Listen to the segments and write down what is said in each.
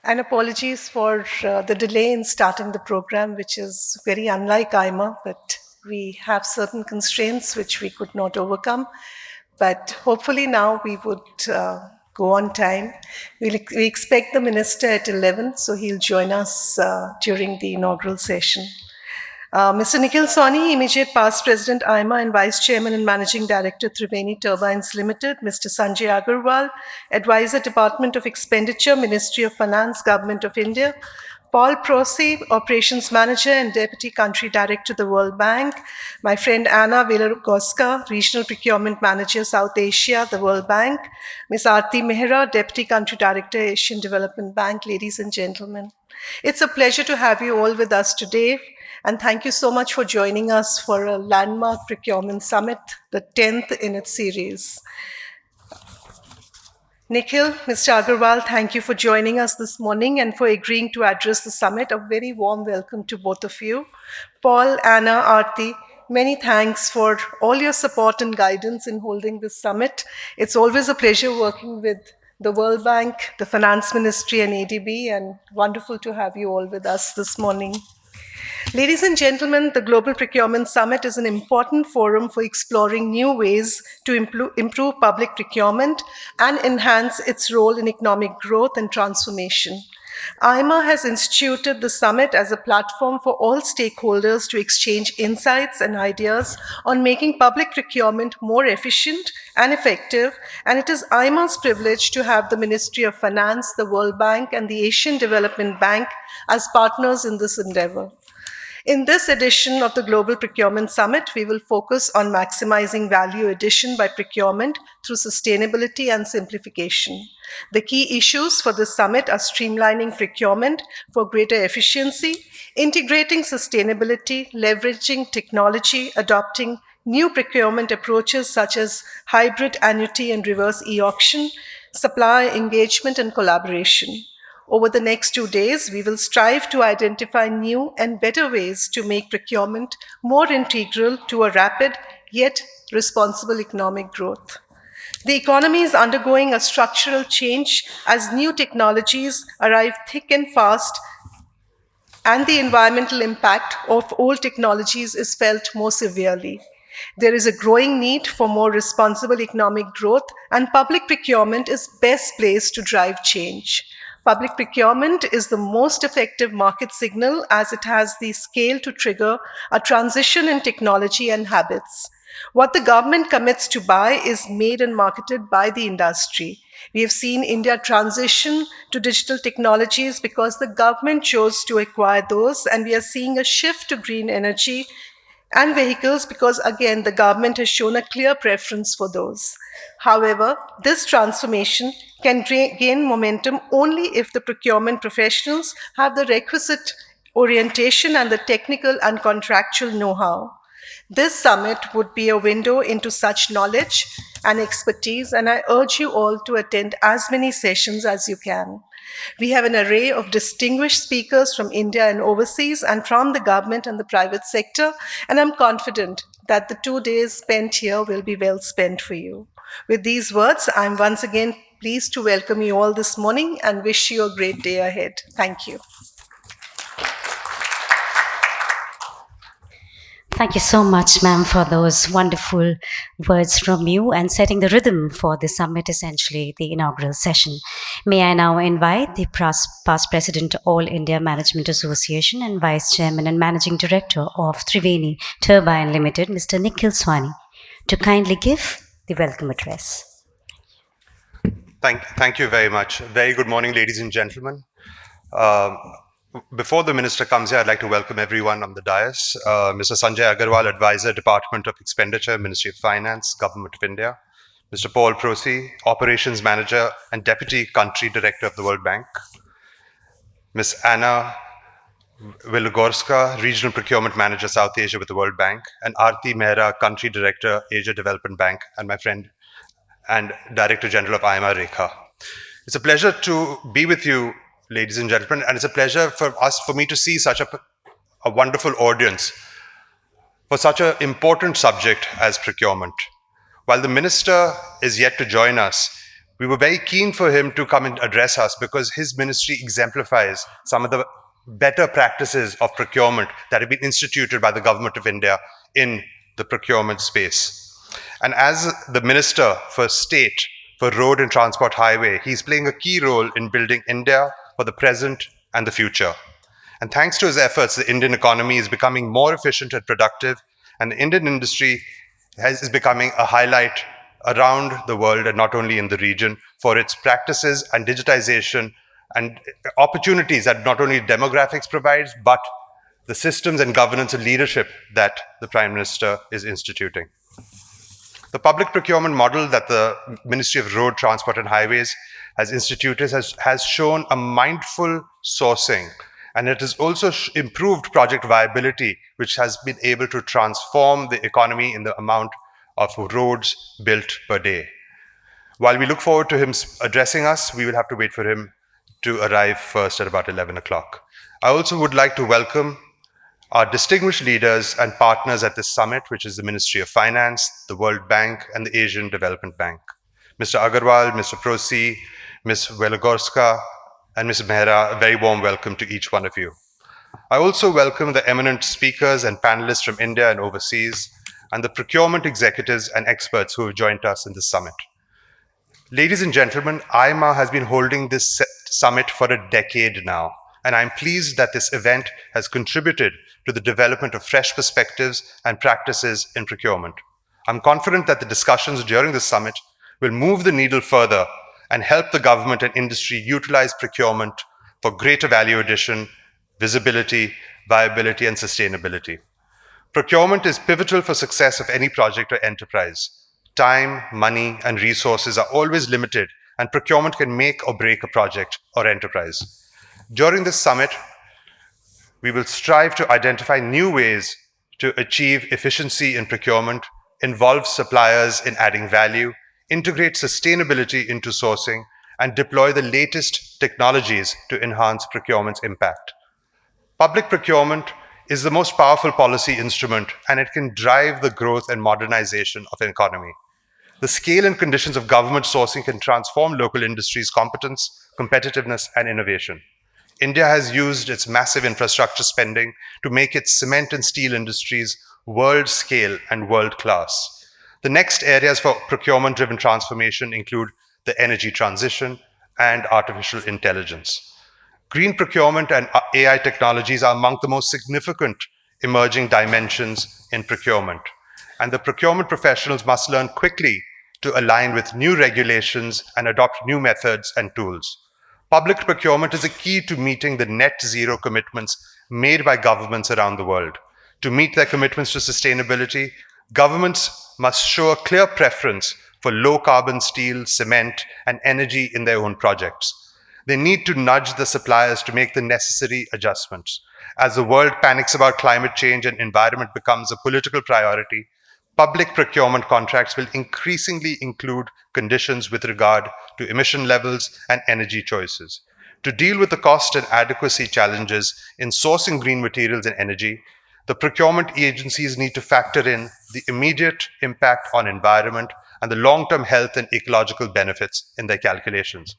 And apologies for the delay in starting the program, which is very unlike AIMA, but we have certain constraints which we could not overcome. But hopefully now we would go on time. We expect the minister at 11, so he'll join us during the inaugural session. Mr. Nikhil Sawhney, immediate past President AIMA and Vice Chairman and Managing Director, Triveni Turbines Limited. Mr. Sanjay Aggarwal, Advisor, Department of Expenditure, Ministry of Finance, Government of India. Paul Procee, Operations Manager and Deputy Country Director, the World Bank. My friend Anna L Wielogorska, Regional Procurement Manager, South Asia, the World Bank. Ms. Aarti Mehra, Deputy Country Director, Asian Development Bank. Ladies and gentlemen, it's a pleasure to have you all with us today. And thank you so much for joining us for a landmark procurement summit, the 10th in its series. Nikhil, Mr. Aggarwal, thank you for joining us this morning and for agreeing to address the summit. A very warm welcome to both of you. Paul, Anna, Aarti, many thanks for all your support and guidance in holding this summit. It's always a pleasure working with the World Bank, the Finance Ministry, and ADB, and wonderful to have you all with us this morning. Ladies and gentlemen, the Global Procurement Summit is an important forum for exploring new ways to improve public procurement and enhance its role in economic growth and transformation. AIMA has instituted the summit as a platform for all stakeholders to exchange insights and ideas on making public procurement more efficient and effective, and it is AIMA's privilege to have the Ministry of Finance, the World Bank, and the Asian Development Bank as partners in this endeavor. In this edition of the Global Procurement Summit, we will focus on maximizing value addition by procurement through sustainability and simplification. The key issues for this summit are streamlining procurement for greater efficiency, integrating sustainability, leveraging technology, adopting new procurement approaches such as hybrid annuity and reverse e-auction, supplier engagement and collaboration. Over the next 2 days, we will strive to identify new and better ways to make procurement more integral to a rapid yet responsible economic growth. The economy is undergoing a structural change as new technologies arrive thick and fast, and the environmental impact of old technologies is felt more severely. There is a growing need for more responsible economic growth, and public procurement is best placed to drive change. Public procurement is the most effective market signal as it has the scale to trigger a transition in technology and habits. What the government commits to buy is made and marketed by the industry. We have seen India transition to digital technologies because the government chose to acquire those, and we are seeing a shift to green energy and vehicles because, again, the government has shown a clear preference for those. However, this transformation can gain momentum only if the procurement professionals have the requisite orientation and the technical and contractual know-how. This summit would be a window into such knowledge and expertise, and I urge you all to attend as many sessions as you can. We have an array of distinguished speakers from India and overseas and from the government and the private sector, and I'm confident that the 2 days spent here will be well spent for you. With these words, I'm once again pleased to welcome you all this morning and wish you a great day ahead. Thank you. Thank you so much, ma'am, for those wonderful words from you and setting the rhythm for the summit, essentially the inaugural session. May I now invite the past President, All India Management Association and Vice Chairman and Managing Director of Triveni Turbines Limited, Mr. Nikhil Sawhney, to kindly give the welcome address. Thank you very much. Very good morning, ladies and gentlemen. Before the minister comes here, I'd like to welcome everyone on the dais. Mr. Sanjay Aggarwal, Advisor, Department of Expenditure, Ministry of Finance, Government of India. Mr. Paul Procee, Operations Manager and Deputy Country Director of the World Bank. Ms. Anna Wielogorska, Regional Procurement Manager, South Asia with the World Bank. And Aarti Mehra, Country Director, Asia Development Bank, and my friend and Director General of AIMA, Rekha. It's a pleasure to be with you, ladies and gentlemen, and it's a pleasure for me to see such a wonderful audience for such an important subject as procurement. While the minister is yet to join us, We were very keen for him to come and address us because his ministry exemplifies some of the better practices of procurement that have been instituted by the Government of India in the procurement space. And as the Minister for State for Road and Transport Highway, he's playing a key role in building India for the present and the future. And thanks to his efforts, the Indian economy is becoming more efficient and productive, and the Indian industry is becoming a highlight around the world and not only in the region for its practices and digitization and opportunities that not only demographics provides, but the systems and governance and leadership that the Prime Minister is instituting. The public procurement model that the Ministry of Road, Transport and Highways has instituted has shown a mindful sourcing, and it has also improved project viability, which has been able to transform the economy in the amount of roads built per day. While we look forward to him addressing us, we will have to wait for him to arrive first at about 11 o'clock. I also would like to welcome our distinguished leaders and partners at this summit, which is the Ministry of Finance, the World Bank, and the Asian Development Bank. Mr. Aggarwal, Mr. Procee, Ms. Wielogorska, and Ms. Mehra, a very warm welcome to each one of you. I also welcome the eminent speakers and panelists from India and overseas, and the procurement executives and experts who have joined us in this summit. Ladies and gentlemen, AIMA has been holding this summit for a decade now, and I'm pleased that this event has contributed to the development of fresh perspectives and practices in procurement. I'm confident that the discussions during this summit will move the needle further and help the government and industry utilize procurement for greater value addition, visibility, viability, and sustainability. Procurement is pivotal for success of any project or enterprise. Time, money, and resources are always limited, and procurement can make or break a project or enterprise. During this summit, we will strive to identify new ways to achieve efficiency in procurement, involve suppliers in adding value, integrate sustainability into sourcing, and deploy the latest technologies to enhance procurement's impact. Public procurement is the most powerful policy instrument, and it can drive the growth and modernization of an economy. The scale and conditions of government sourcing can transform local industries' competence, competitiveness, and innovation. India has used its massive infrastructure spending to make its cement and steel industries world scale and world class. The next areas for procurement-driven transformation include the energy transition and artificial intelligence. Green procurement and AI technologies are among the most significant emerging dimensions in procurement, and the procurement professionals must learn quickly to align with new regulations and adopt new methods and tools. Public procurement is a key to meeting the net zero commitments made by governments around the world. To meet their commitments to sustainability, governments must show a clear preference for low carbon steel, cement, and energy in their own projects. They need to nudge the suppliers to make the necessary adjustments. As the world panics about climate change and environment becomes a political priority, public procurement contracts will increasingly include conditions with regard to emission levels and energy choices. To deal with the cost and adequacy challenges in sourcing green materials and energy, the procurement agencies need to factor in the immediate impact on environment and the long-term health and ecological benefits in their calculations.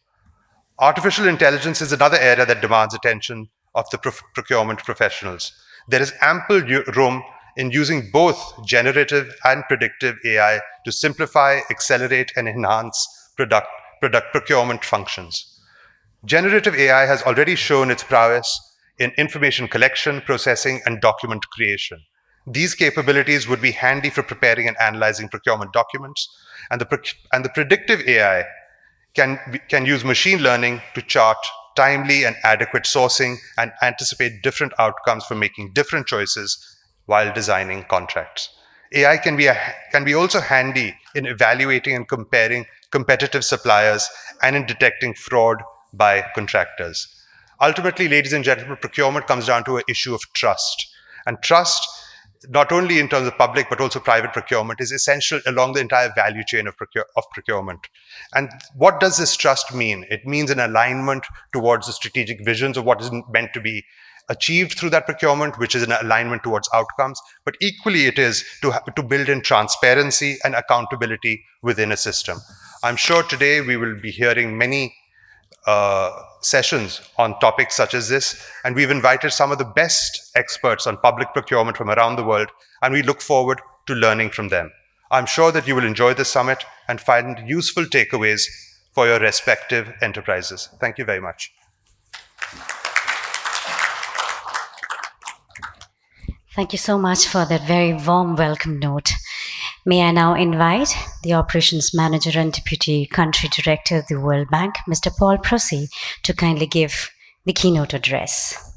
Artificial intelligence is another area that demands attention of the procurement professionals. There is ample room in using both generative and predictive AI to simplify, accelerate, and enhance procurement functions. Generative AI has already shown its prowess in information collection, processing, and document creation. These capabilities would be handy for preparing and analyzing procurement documents, and the predictive AI can use machine learning to chart timely and adequate sourcing and anticipate different outcomes for making different choices while designing contracts. AI can be also handy in evaluating and comparing competitive suppliers and in detecting fraud by contractors. Ultimately, ladies and gentlemen, procurement comes down to an issue of trust. And trust, not only in terms of public but also private procurement, is essential along the entire value chain of procurement. And what does this trust mean? It means an alignment towards the strategic visions of what is meant to be achieved through that procurement, which is an alignment towards outcomes, but equally it is to build in transparency and accountability within a system. I'm sure today we will be hearing many sessions on topics such as this, and we've invited some of the best experts on public procurement from around the world, and we look forward to learning from them. I'm sure that you will enjoy this summit and find useful takeaways for your respective enterprises. Thank you very much. Thank you so much for that very warm welcome note. May I now invite the Operations Manager and Deputy Country Director of the World Bank, Mr. Paul Procee, to kindly give the keynote address.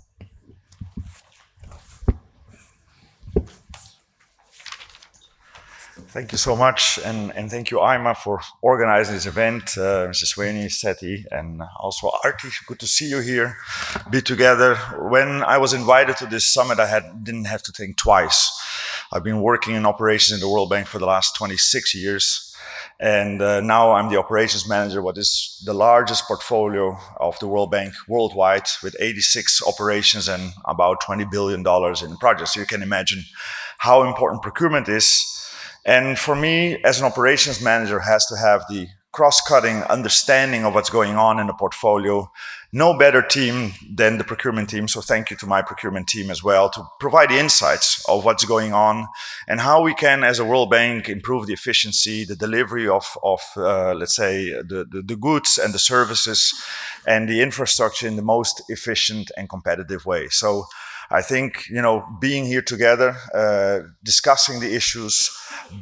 Thank you so much, and thank you, AIMA, for organizing this event. Mrs. Shri Ayay Sethi, and also Aarti, good to see you here, be together. When I was invited to this summit, I didn't have to think twice. I've been working in operations in the World Bank for the last 26 years, and now I'm the operations manager, what is the largest portfolio of the World Bank worldwide, with 86 operations and about $20 billion in projects. So you can imagine how important procurement is. And for me, as an operations manager, has to have the cross-cutting understanding of what's going on in the portfolio. No better team than the procurement team. So thank you to my procurement team as well to provide the insights of what's going on and how we can, as a World Bank, improve the efficiency, the delivery of let's say, the goods and the services and the infrastructure in the most efficient and competitive way. So I think, being here together, discussing the issues,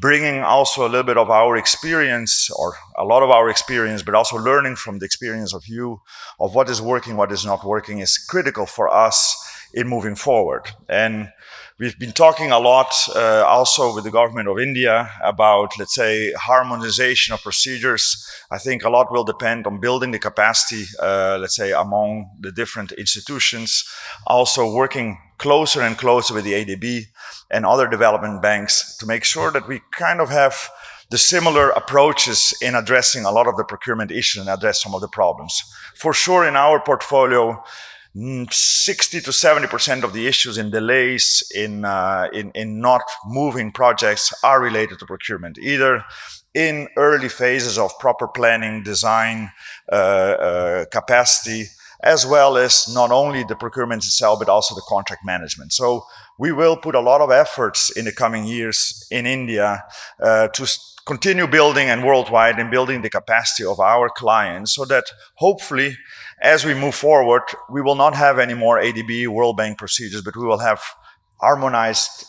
bringing also a little bit of our experience, or a lot of our experience, but also learning from the experience of you, of what is working, what is not working, is critical for us in moving forward. And we've been talking a lot also with the government of India about, let's say, harmonization of procedures. I think a lot will depend on building the capacity, let's say, among the different institutions, also working closer and closer with the ADB and other development banks to make sure that we kind of have the similar approaches in addressing a lot of the procurement issues and address some of the problems. For sure, in our portfolio, 60 to 70% of the issues in delays in not moving projects are related to procurement, either in early phases of proper planning, design, capacity, as well as not only the procurement itself, but also the contract management. So we will put a lot of efforts in the coming years in India to continue building, and worldwide, in building the capacity of our clients, so that hopefully, as we move forward, we will not have any more ADB World Bank procedures, but we will have harmonized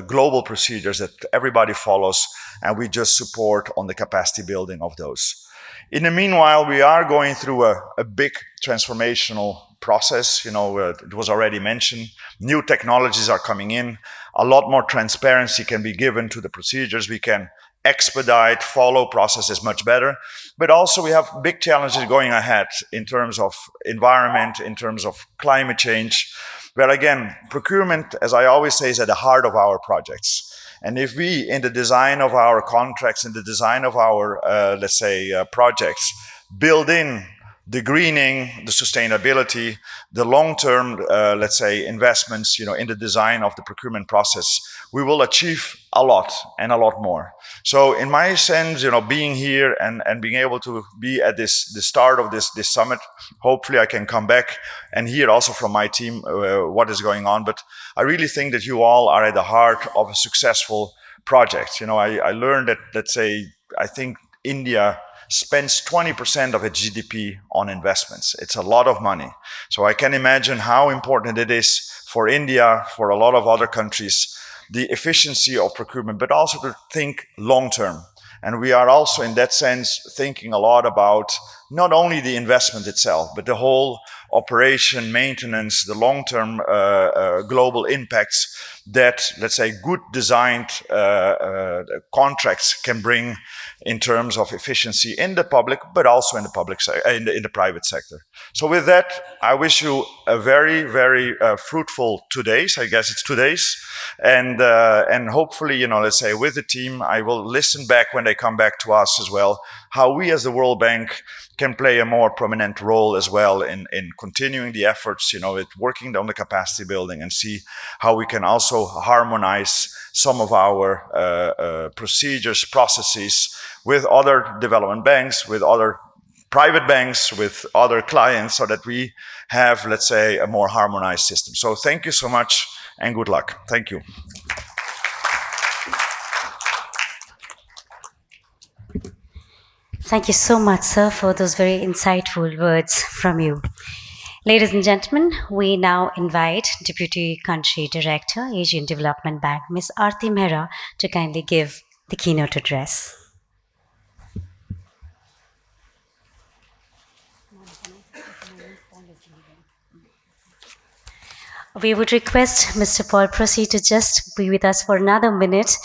global procedures that everybody follows, and we just support on the capacity building of those. In the meanwhile, we are going through a big transformational process. It was already mentioned. New technologies are coming in. A lot more transparency can be given to the procedures. We can expedite, follow processes much better. But also we have big challenges going ahead in terms of environment, in terms of climate change, where again, procurement, as I always say, is at the heart of our projects. And if we, in the design of our contracts, in the design of our, let's say, projects, build in the greening, the sustainability, the long-term, let's say, investments, in the design of the procurement process, we will achieve a lot and a lot more. So in my sense, being here and being able to be at the start of this summit, hopefully I can come back and hear also from my team what is going on. But I really think that you all are at the heart of a successful project. I learned that, let's say, I think India spends 20% of its GDP on investments. It's a lot of money. So I can imagine how important it is for India, for a lot of other countries, the efficiency of procurement, but also to think long-term. And we are also, in that sense, thinking a lot about not only the investment itself, but the whole operation, maintenance, the long-term global impacts that, let's say, good designed contracts can bring in terms of efficiency in the public, but also in the in the private sector. So with that, I wish you a very, very fruitful 2 days. I guess it's 2 days, and hopefully, let's say with the team, I will listen back when they come back to us as well, how we as the World Bank can play a more prominent role as well in continuing the efforts, with working on the capacity building, and see how we can also harmonize some of our procedures, processes with other development banks, with other private banks, with other clients, so that we have, let's say, a more harmonized system. So thank you so much and good luck. Thank you. Thank you so much, sir, for those very insightful words from you. Ladies and gentlemen, we now invite Deputy Country Director, Asian Development Bank, Ms. Aarti Mehra, to kindly give the keynote address. We would request Mr. Paul Procee to just be with us for another minute.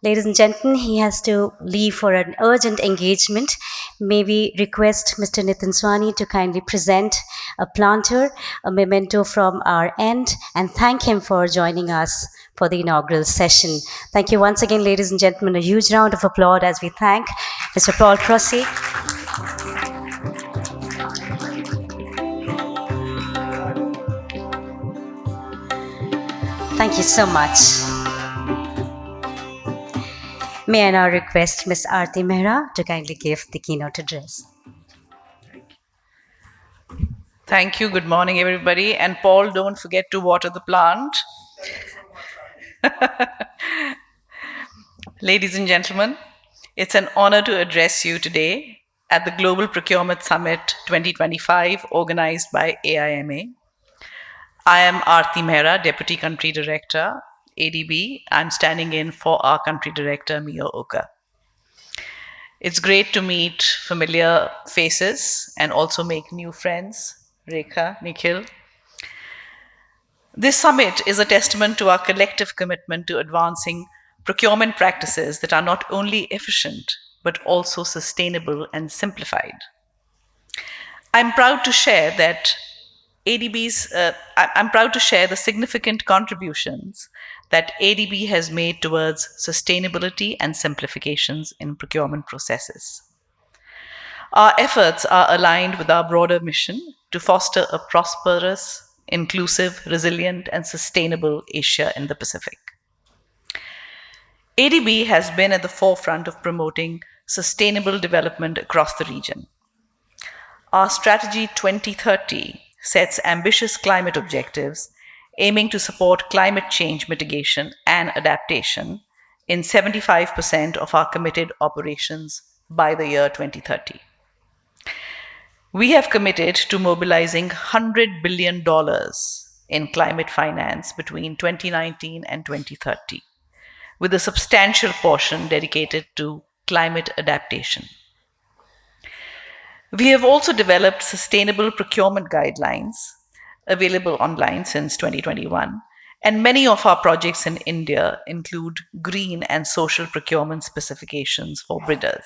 Ladies and gentlemen, he has to leave for an urgent engagement. May we request Mr. Nikhil Sawhney to kindly present a planter, a memento from our end, and thank him for joining us for the inaugural session. Thank you once again, ladies and gentlemen. A huge round of applause as we thank Mr. Paul Procee. Thank you so much. May I now request Ms. Aarti Mehra to kindly give the keynote address. Thank you. Good morning, everybody. And Paul, don't forget to water the plant. Ladies and gentlemen, it's an honor to address you today at the Global Procurement Summit 2025, organized by AIMA. I am Aarti Mehra, Deputy Country Director, ADB. I'm standing in for our Country Director, Mio Oka. It's great to meet familiar faces and also make new friends, Rekha, Nikhil. This summit is a testament to our collective commitment to advancing procurement practices that are not only efficient, but also sustainable and simplified. I'm proud to share that I'm proud to share the significant contributions that ADB has made towards sustainability and simplifications in procurement processes. Our efforts are aligned with our broader mission to foster a prosperous, inclusive, resilient, and sustainable Asia in the Pacific. ADB has been at the forefront of promoting sustainable development across the region. Our Strategy 2030 sets ambitious climate objectives aiming to support climate change mitigation and adaptation in 75% of our committed operations by the year 2030. We have committed to mobilizing $100 billion in climate finance between 2019 and 2030, with a substantial portion dedicated to climate adaptation. We have also developed sustainable procurement guidelines available online since 2021, and many of our projects in India include green and social procurement specifications for bidders,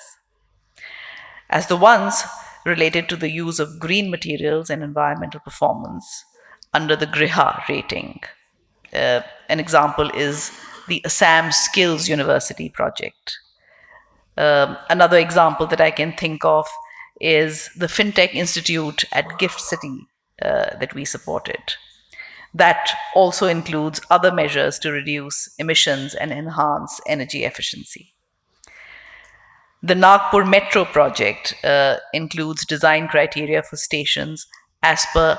as the ones related to the use of green materials and environmental performance under the GRIHA rating. An example is the Assam Skills University project. Another example that I can think of is the FinTech Institute at Gift City that we supported. That also includes other measures to reduce emissions and enhance energy efficiency. The Nagpur Metro project includes design criteria for stations as per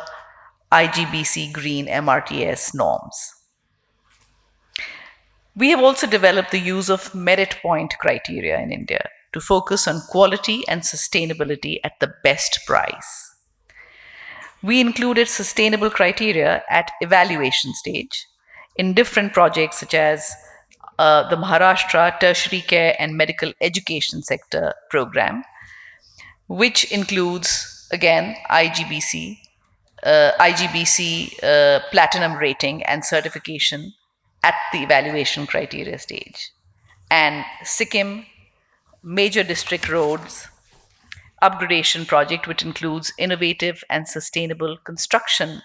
IGBC Green MRTS norms. We have also developed the use of merit point criteria in India to focus on quality and sustainability at the best price. We included sustainable criteria at evaluation stage in different projects such as the Maharashtra Tertiary Care and Medical Education Sector program, which includes, again, IGBC Platinum rating and certification at the evaluation criteria stage. And Sikkim Major District Roads upgradation project, which includes innovative and sustainable construction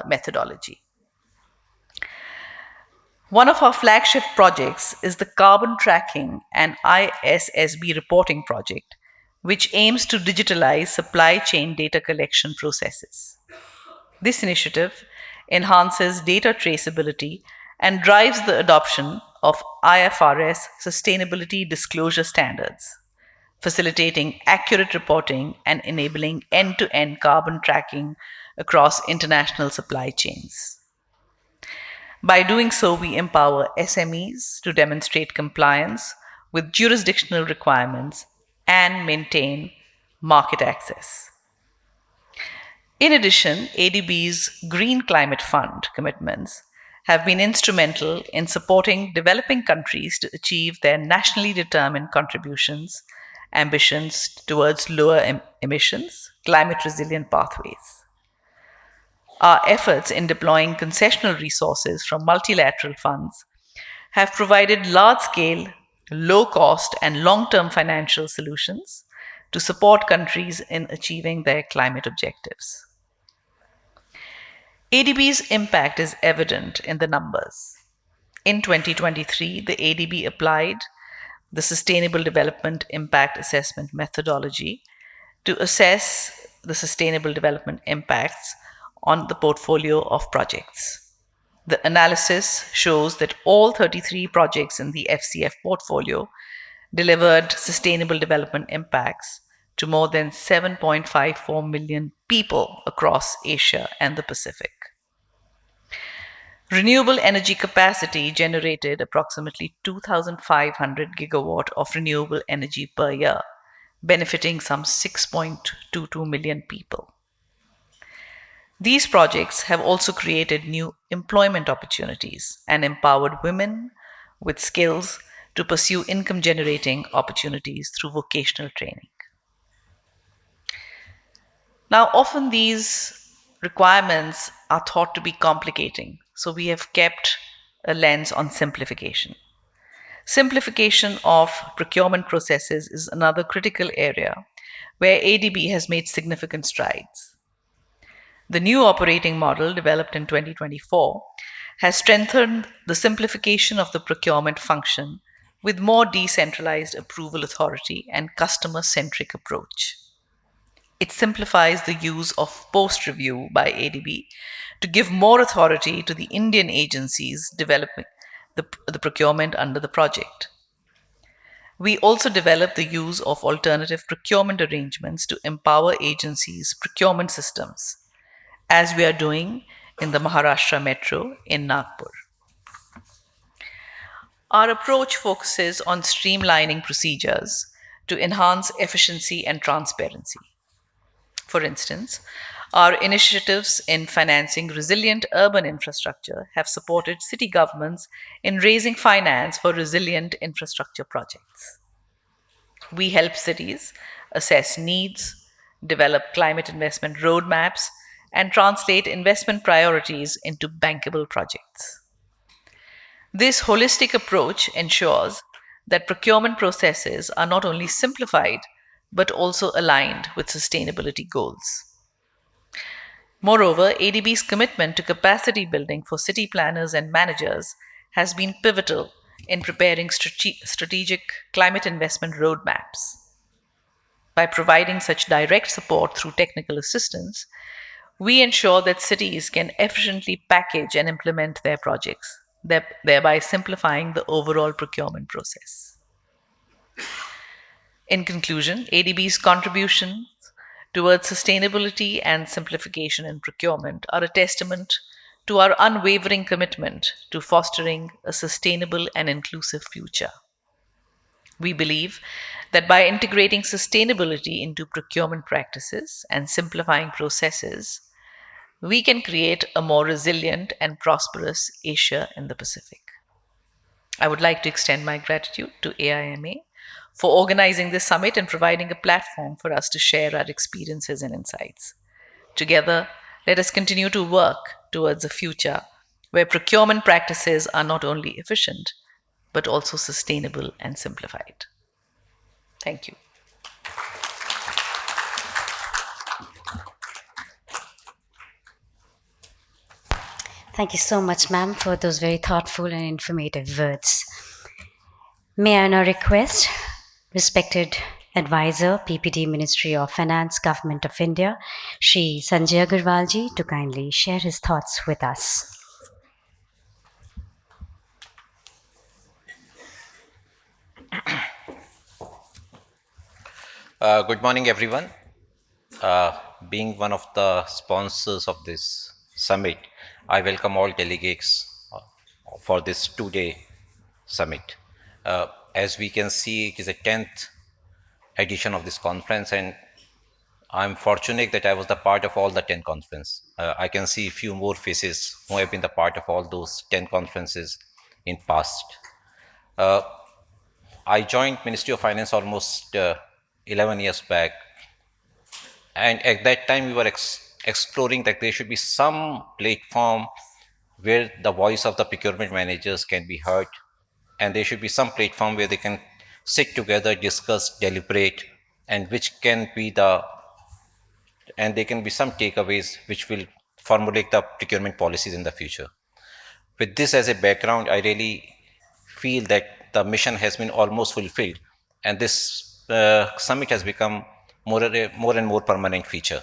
methodology. One of our flagship projects is the Carbon Tracking and ISSB Reporting Project, which aims to digitalize supply chain data collection processes. This initiative enhances data traceability and drives the adoption of IFRS sustainability disclosure standards, facilitating accurate reporting and enabling end-to-end carbon tracking across international supply chains. By doing so, we empower SMEs to demonstrate compliance with jurisdictional requirements and maintain market access. In addition, ADB's Green Climate Fund commitments have been instrumental in supporting developing countries to achieve their nationally determined ambitions towards lower emissions, climate resilient pathways. Our efforts in deploying concessional resources from multilateral funds have provided large-scale, low-cost, and long-term financial solutions to support countries in achieving their climate objectives. ADB's impact is evident in the numbers. In 2023, the ADB applied the Sustainable Development Impact Assessment methodology to assess the sustainable development impacts on the portfolio of projects. The analysis shows that all 33 projects in the FCF portfolio delivered sustainable development impacts to more than 7.54 million people across Asia and the Pacific. Renewable energy capacity generated approximately 2,500 gigawatt of renewable energy per year, benefiting some 6.22 million people. These projects have also created new employment opportunities and empowered women with skills to pursue income-generating opportunities through vocational training. Now, often these requirements are thought to be complicating, so we have kept a lens on simplification. Simplification of procurement processes is another critical area where ADB has made significant strides. The new operating model developed in 2024 has strengthened the simplification of the procurement function with more decentralized approval authority and customer-centric approach. It simplifies the use of post-review by ADB to give more authority to the Indian agencies developing the procurement under the project. We also developed the use of alternative procurement arrangements to empower agencies' procurement systems, as we are doing in the Maharashtra Metro in Nagpur. Our approach focuses on streamlining procedures to enhance efficiency and transparency. For instance, our initiatives in financing resilient urban infrastructure have supported city governments in raising finance for resilient infrastructure projects. We help cities assess needs, develop climate investment roadmaps, and translate investment priorities into bankable projects. This holistic approach ensures that procurement processes are not only simplified, but also aligned with sustainability goals. Moreover, ADB's commitment to capacity building for city planners and managers has been pivotal in preparing strategic climate investment roadmaps. By providing such direct support through technical assistance, we ensure that cities can efficiently package and implement their projects, thereby simplifying the overall procurement process. In conclusion, ADB's contributions towards sustainability and simplification in procurement are a testament to our unwavering commitment to fostering a sustainable and inclusive future. We believe that by integrating sustainability into procurement practices and simplifying processes, we can create a more resilient and prosperous Asia in the Pacific. I would like to extend my gratitude to AIMA for organizing this summit and providing a platform for us to share our experiences and insights. Together, let us continue to work towards a future where procurement practices are not only efficient, but also sustainable and simplified. Thank you. Thank you so much, ma'am, for those very thoughtful and informative words. May I now request respected Advisor, PPD Ministry of Finance, Government of India, Shri Sanjay Aggarwal ji, to kindly share his thoughts with us. Good morning, everyone. Being one of the sponsors of this summit, I welcome all delegates for this two-day summit. As we can see, it is a 10th edition of this conference, and I'm fortunate that I was the part of all the 10 conferences. I can see a few more faces who have been the part of all those 10 conferences in past. I joined Ministry of Finance almost 11 years back, and at that time we were exploring that there should be some platform where the voice of the procurement managers can be heard, and there should be some platform where they can sit together, discuss, deliberate, and there can be some takeaways which will formulate the procurement policies in the future. With this as a background, I really feel that the mission has been almost fulfilled, and this summit has become more and more permanent feature.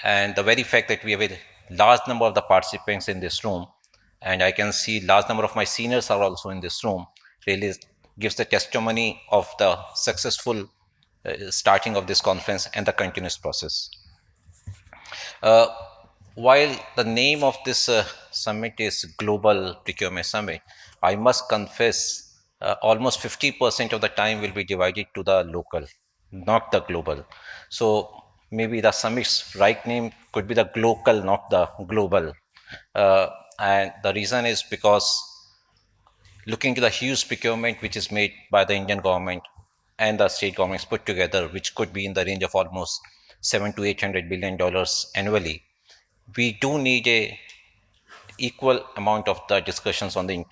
And the very fact that we have a large number of the participants in this room, and I can see large number of my seniors are also in this room, really gives the testimony of the successful starting of this conference and the continuous process. While the name of this summit is Global Procurement Summit, I must confess almost 50% of the time will be divided to the local, not the global. So maybe the summit's right name could be the local, not the global. And the reason is because looking to the huge procurement which is made by the Indian government and the state governments put together, which could be in the range of almost $700 to $800 billion annually, we do need a equal amount of the discussions on the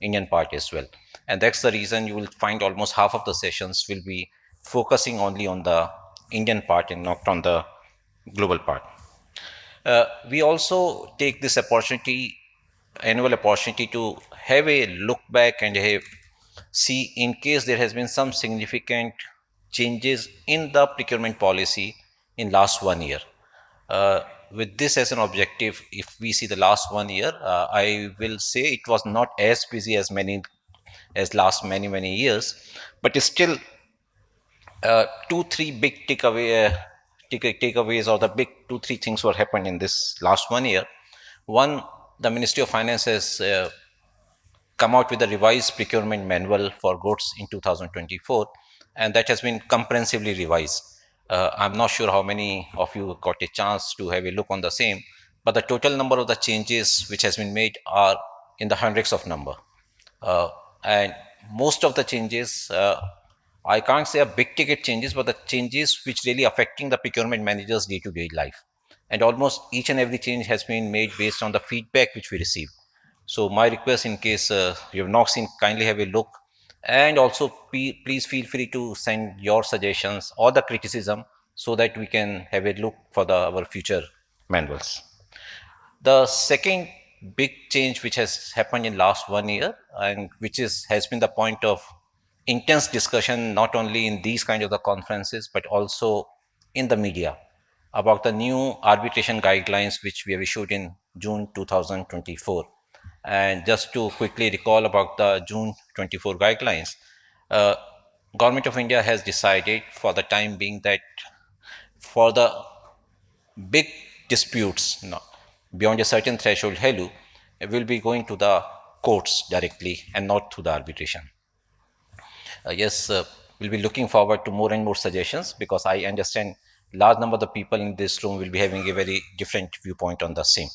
Indian part as well. And that's the reason you will find almost half of the sessions will be focusing only on the Indian part and not on the global part. We also take this annual opportunity to have a look back and see in case there has been some significant changes in the procurement policy in last 1 year. With this as an objective, if we see the last 1 year, I will say it was not as busy as last many years, but still 2-3 big takeaways or the big 2-3 things were happened in this last 1 year. One, the Ministry of Finance has come out with a revised procurement manual for goods in 2024, and that has been comprehensively revised. I'm not sure how many of you got a chance to have a look on the same, but the total number of the changes which has been made are in the hundreds of number. And most of the changes, I can't say a big ticket changes, but the changes which really affecting the procurement managers day-to-day life. And almost each and every change has been made based on the feedback which we receive. So my request, in case you have not seen, kindly have a look, and also please feel free to send your suggestions or the criticism so that we can have a look for our future manuals. The second big change which has happened in last 1 year, and which has been the point of intense discussion not only in these kind of the conferences but also in the media, about the new arbitration guidelines which we have issued in June 2024. And just to quickly recall about the June 24 guidelines, Government of India has decided for the time being that for the big disputes beyond a certain threshold, will be going to the courts directly and not through the arbitration. We'll be looking forward to more and more suggestions, because I understand large number of the people in this room will be having a very different viewpoint on the same.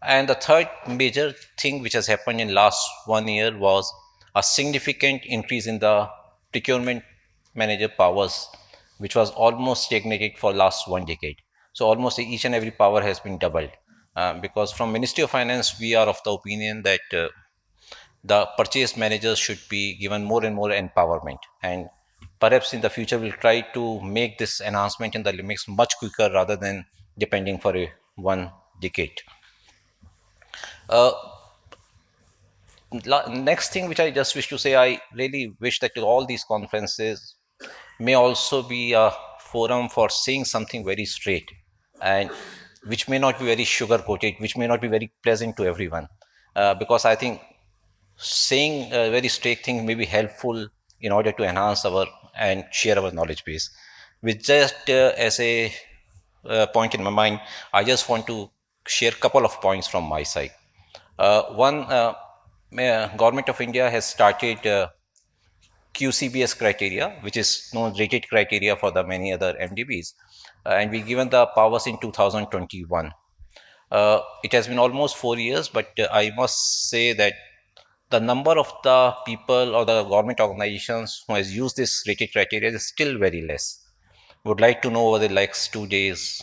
And the third major thing which has happened in last 1 year was a significant increase in the procurement manager powers, which was almost stagnated for last 1 decade. So almost each and every power has been doubled. because from Ministry of Finance, we are of the opinion that the purchase managers should be given more and more empowerment, and perhaps in the future we'll try to make this enhancement in the limits much quicker rather than depending for a one decade. Next thing which I just wish to say, I really wish that all these conferences may also be a forum for saying something very straight, and which may not be very sugar coated, which may not be very pleasant to everyone, because I think saying a very straight thing may be helpful in order to enhance our and share our knowledge base. With just as a point in my mind, I just want to share a couple of points from my side. One, Government of India has started QCBS criteria, which is known rated criteria for the many other MDBs, and we given the powers in 2021. It has been almost 4 years, but I must say that the number of the people or the government organizations who has used this rated criteria is still very less. Would like to know over the next 2 days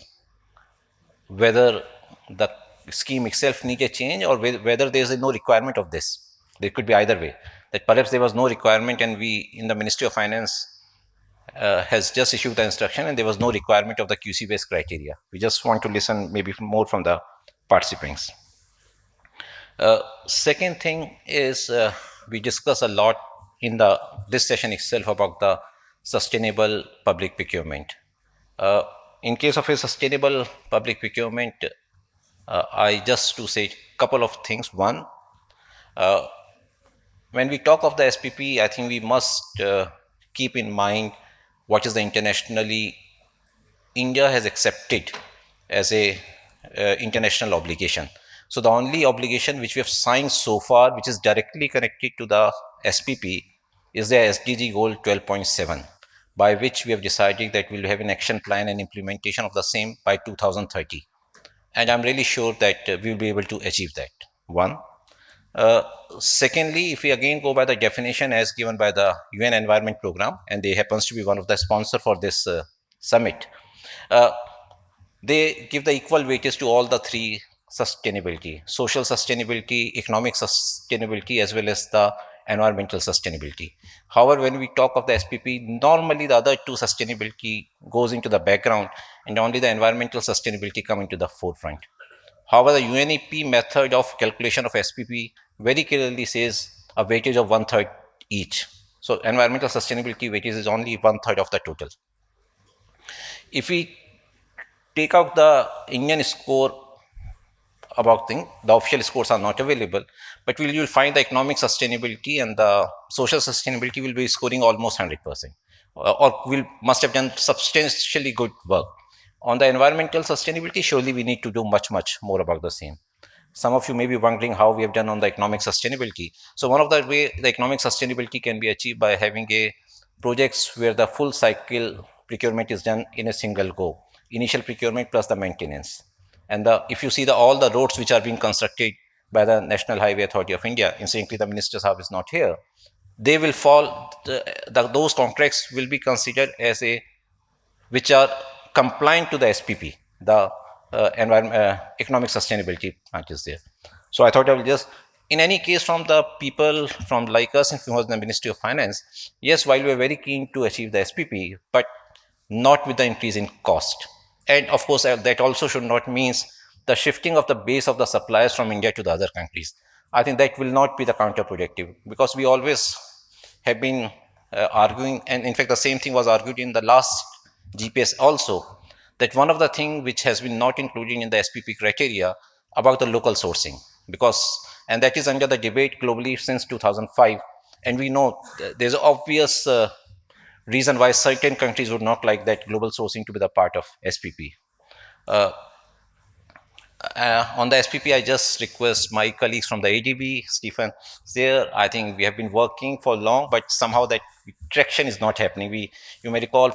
whether the scheme itself needs a change or whether there is no requirement of this. There could be either way. That perhaps there was no requirement, and we in the Ministry of Finance has just issued the instruction, and there was no requirement of the QC-based criteria. We just want to listen maybe more from the participants. Second thing is we discuss a lot in this session itself about the sustainable public procurement. In case of a sustainable public procurement, I just to say a couple of things. One, when we talk of the SPP, I think we must keep in mind what is the internationally India has accepted as a international obligation. So the only obligation which we have signed so far, which is directly connected to the SPP, is the SDG goal 12.7, by which we have decided that we will have an action plan and implementation of the same by 2030. And I'm really sure that we will be able to achieve that. One. Secondly, if we again go by the definition as given by the UN Environment Program, and they happens to be one of the sponsors for this summit, they give the equal weightage to all the three sustainability: social sustainability, economic sustainability, as well as the environmental sustainability. However, when we talk of the SPP, normally the other two sustainability goes into the background and only the environmental sustainability come into the forefront. However, the UNEP method of calculation of SPP very clearly says a weightage of 1/3 each. So environmental sustainability weightage is only 1/3 of the total. If we take out the Indian score about thing, the official scores are not available, but you'll find the economic sustainability and the social sustainability will be scoring almost 100%, or must have done substantially good work. On the environmental sustainability, surely we need to do much more about the same. Some of you may be wondering how we have done on the economic sustainability. So one of the way the economic sustainability can be achieved by having a projects where the full cycle procurement is done in a single go. Initial procurement plus the maintenance. And if you see all the roads which are being constructed by the National Highway Authority of India, incidentally the Minister Sahab is not here, they will fall, those contracts will be considered as which are compliant to the SPP, the economic sustainability part is there. So I thought I will just, in any case, from the people from like us, if it was the Ministry of Finance, yes, while we are very keen to achieve the SPP, but not with the increase in cost. And of course, that also should not mean the shifting of the base of the suppliers from India to the other countries. I think that will not be the counterproductive, because we always have been arguing, and in fact, the same thing was argued in the last GPS also, that one of the things which has been not included in the SPP criteria about the local sourcing, and that is under the debate globally since 2005. And we know there's an obvious reason why certain countries would not like that global sourcing to be the part of SPP. On the SPP, I just request my colleagues from the ADB, Stephen, there, I think we have been working for long, but somehow that traction is not happening. You may recall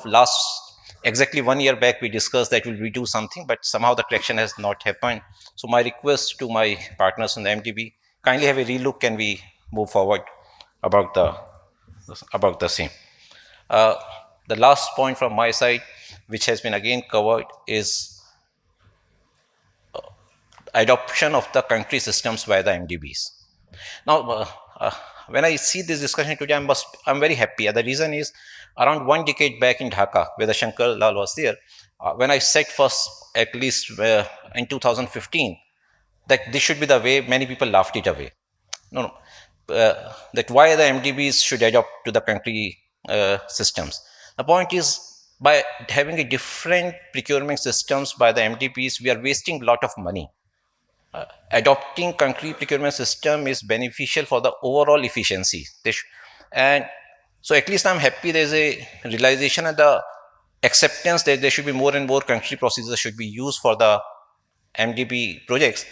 exactly 1 year back, we discussed that we do something, but somehow the traction has not happened. So my request to my partners in the MDB, kindly have a relook and we move forward about the same. The last point from my side, which has been again covered, is adoption of the country systems by the MDBs. Now, when I see this discussion today, I'm very happy. The reason is around 1 decade back in Dhaka, where the Shankar Lal was there, when I said first, at least in 2015, that this should be the way, many people laughed it away. No, that why the MDBs should adopt to the country systems. The point is, by having a different procurement systems by the MDBs, we are wasting a lot of money. Adopting country procurement system is beneficial for the overall efficiency. And so at least I'm happy there's a realization and the acceptance that there should be more and more country procedures should be used for the MDB projects.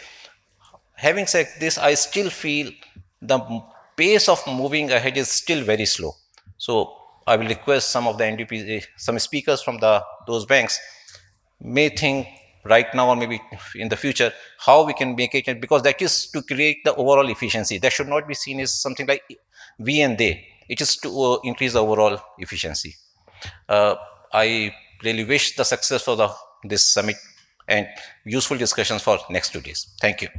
Having said this, I still feel the pace of moving ahead is still very slow. So I will request some of the MDB, some speakers from those banks may think right now or maybe in the future how we can make it, because that is to create the overall efficiency. That should not be seen as something like we and they. It is to increase the overall efficiency. I really wish the success for this summit and useful discussions for next 2 days. Thank you.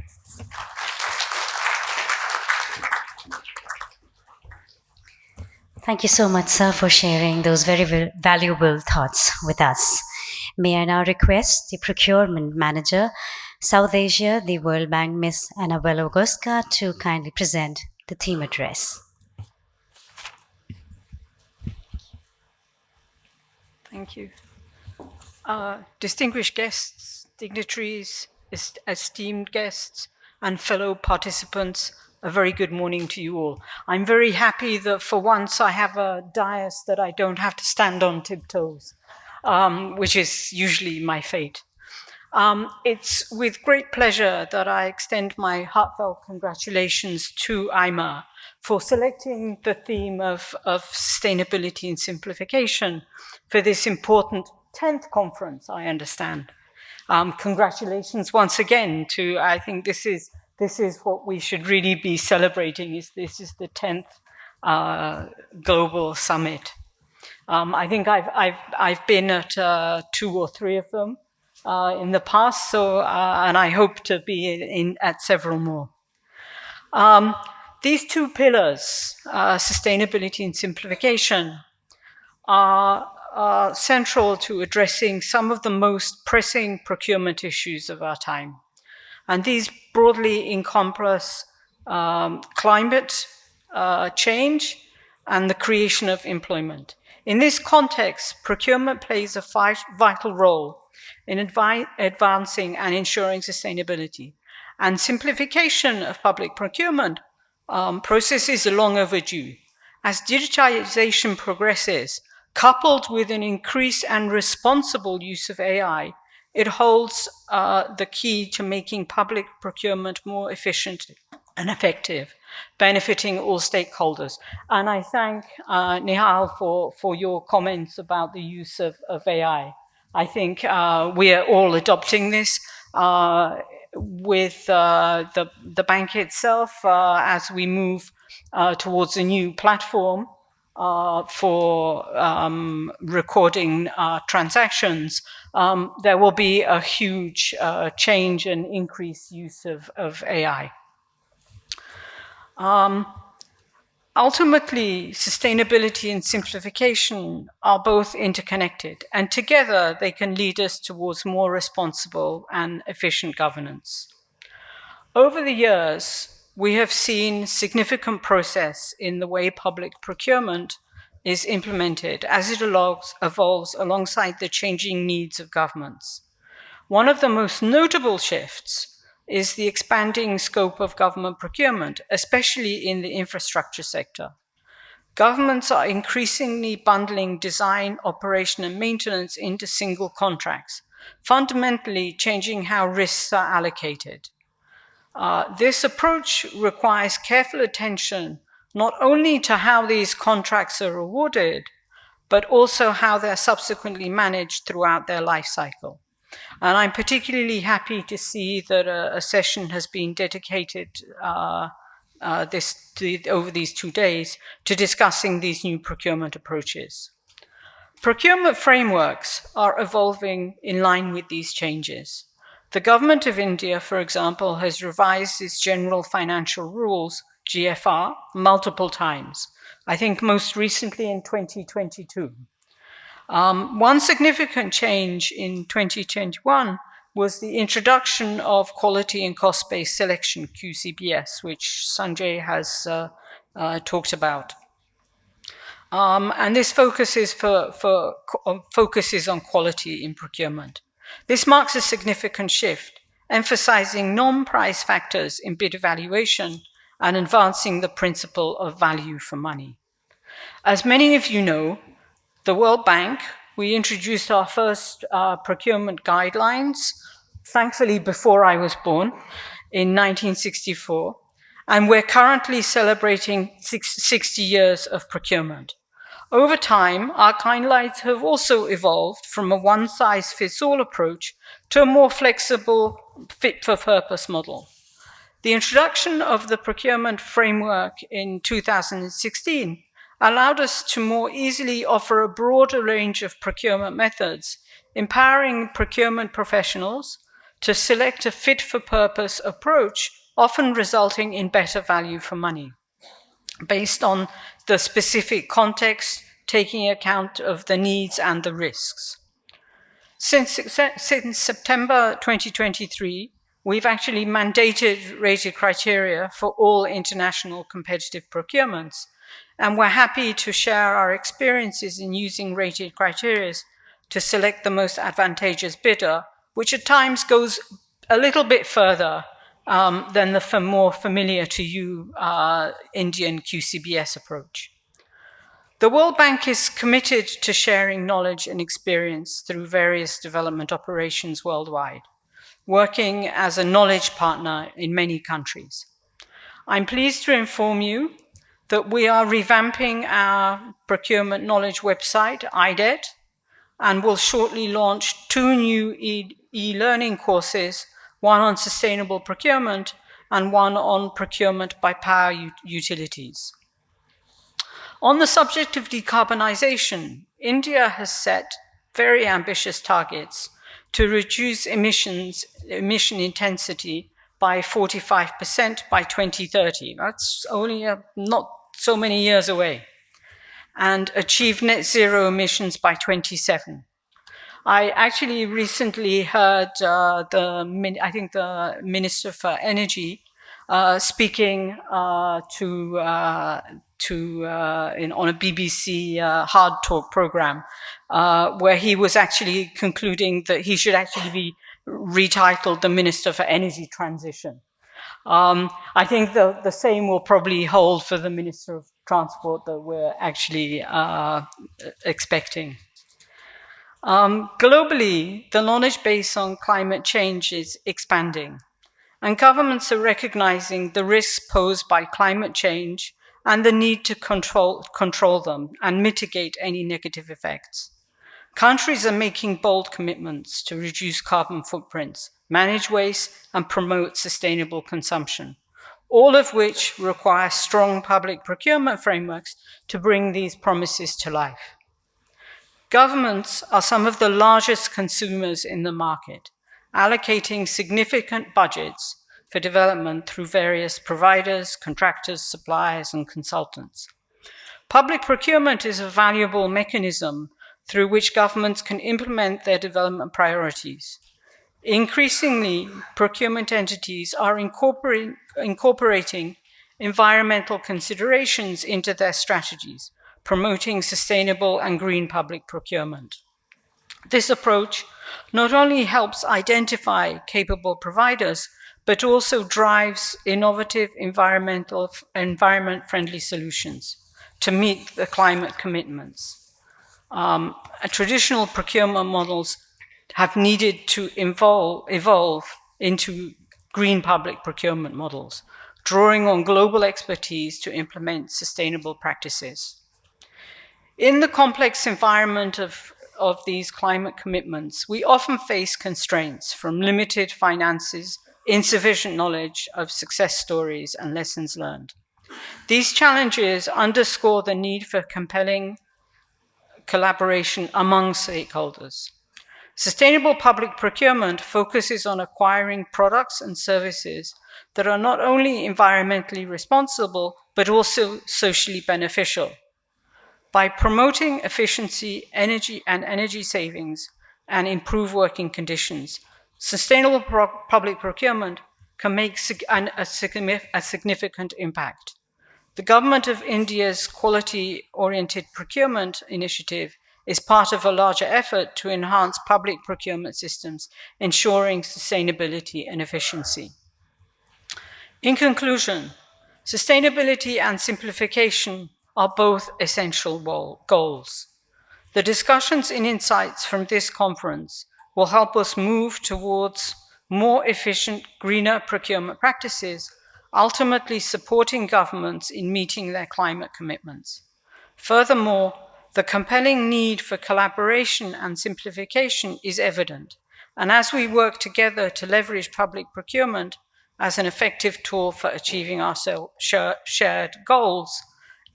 Thank you so much, sir, for sharing those very valuable thoughts with us. May I now request the Procurement Manager, South Asia, the World Bank, Ms. Anna Wielogorska, to kindly present the theme address. Thank you. Distinguished guests, dignitaries, esteemed guests, and fellow participants, a very good morning to you all. I'm very happy that for once I have a dais that I don't have to stand on tiptoes, which is usually my fate. It's with great pleasure that I extend my heartfelt congratulations to AIMA for selecting the theme of sustainability and simplification for this important 10th conference, I understand. Congratulations once again to, I think this is what we should really be celebrating, this is the 10th Global Summit. I think I've been at 2 or 3 of them in the past, so and I hope to be at several more. These 2 pillars, sustainability and simplification, are central to addressing some of the most pressing procurement issues of our time. And these broadly encompass climate change and the creation of employment. In this context, procurement plays a vital role in advancing and ensuring sustainability. And simplification of public procurement processes are long overdue. As digitization progresses, coupled with an increased and responsible use of AI, it holds the key to making public procurement more efficient and effective, benefiting all stakeholders. And I thank Nihal for your comments about the use of AI. I think we are all adopting this with the bank itself as we move towards a new platform for recording transactions. There will be a huge change and increased use of AI. Ultimately, sustainability and simplification are both interconnected, and together they can lead us towards more responsible and efficient governance. Over the years, we have seen significant progress in the way public procurement is implemented as it evolves alongside the changing needs of governments. One of the most notable shifts is the expanding scope of government procurement, especially in the infrastructure sector. Governments are increasingly bundling design, operation, and maintenance into single contracts, fundamentally changing how risks are allocated. This approach requires careful attention not only to how these contracts are awarded, but also how they're subsequently managed throughout their life cycle. And I'm particularly happy to see that a session has been dedicated over these 2 days to discussing these new procurement approaches. Procurement frameworks are evolving in line with these changes. The government of India, for example, has revised its General Financial Rules, GFR, multiple times. I think most recently in 2022. One significant change in 2021 was the introduction of quality and cost-based selection, QCBS, which Sanjay has talked about. And this focuses on quality in procurement. This marks a significant shift, emphasizing non-price factors in bid evaluation and advancing the principle of value for money. As many of you know, the World Bank, we introduced our first procurement guidelines, thankfully before I was born, in 1964, and we're currently celebrating 60 years of procurement. Over time, our guidelines have also evolved from a one-size-fits-all approach to a more flexible, fit-for-purpose model. The introduction of the procurement framework in 2016 allowed us to more easily offer a broader range of procurement methods, empowering procurement professionals to select a fit-for-purpose approach, often resulting in better value for money, based on the specific context, taking account of the needs and the risks. Since September 2023, we've actually mandated rated criteria for all international competitive procurements, and we're happy to share our experiences in using rated criteria to select the most advantageous bidder, which at times goes a little bit further than the more familiar to you Indian QCBS approach. The World Bank is committed to sharing knowledge and experience through various development operations worldwide, working as a knowledge partner in many countries. I'm pleased to inform you that we are revamping our procurement knowledge website, IDET, and will shortly launch 2 new e-learning courses, one on sustainable procurement and one on procurement by power utilities. On the subject of decarbonization, India has set very ambitious targets to reduce emission intensity by 45% by 2030. That's only not so many years away. And achieve net zero emissions by 27. I actually recently heard I think the Minister for Energy speaking on a BBC Hard Talk program, where he was actually concluding that he should actually be retitled the Minister for Energy Transition. I think the same will probably hold for the Minister of Transport that we're actually expecting. Globally, the knowledge base on climate change is expanding, and governments are recognizing the risks posed by climate change and the need to control them and mitigate any negative effects. Countries are making bold commitments to reduce carbon footprints, manage waste, and promote sustainable consumption, all of which require strong public procurement frameworks to bring these promises to life. Governments are some of the largest consumers in the market, allocating significant budgets for development through various providers, contractors, suppliers, and consultants. Public procurement is a valuable mechanism through which governments can implement their development priorities. Increasingly, procurement entities are incorporating environmental considerations into their strategies, promoting sustainable and green public procurement. This approach not only helps identify capable providers, but also drives innovative environment-friendly solutions to meet the climate commitments. Traditional procurement models have needed to evolve into green public procurement models, drawing on global expertise to implement sustainable practices. In the complex environment of these climate commitments, we often face constraints from limited finances, insufficient knowledge of success stories and lessons learned. These challenges underscore the need for compelling collaboration among stakeholders. Sustainable public procurement focuses on acquiring products and services that are not only environmentally responsible, but also socially beneficial. By promoting efficiency, energy savings, and improved working conditions, sustainable public procurement can make a significant impact. The Government of India's quality-oriented procurement initiative is part of a larger effort to enhance public procurement systems, ensuring sustainability and efficiency. In conclusion, sustainability and simplification are both essential goals. The discussions and insights from this conference will help us move towards more efficient, greener procurement practices, ultimately supporting governments in meeting their climate commitments. Furthermore, the compelling need for collaboration and simplification is evident, and as we work together to leverage public procurement as an effective tool for achieving our shared goals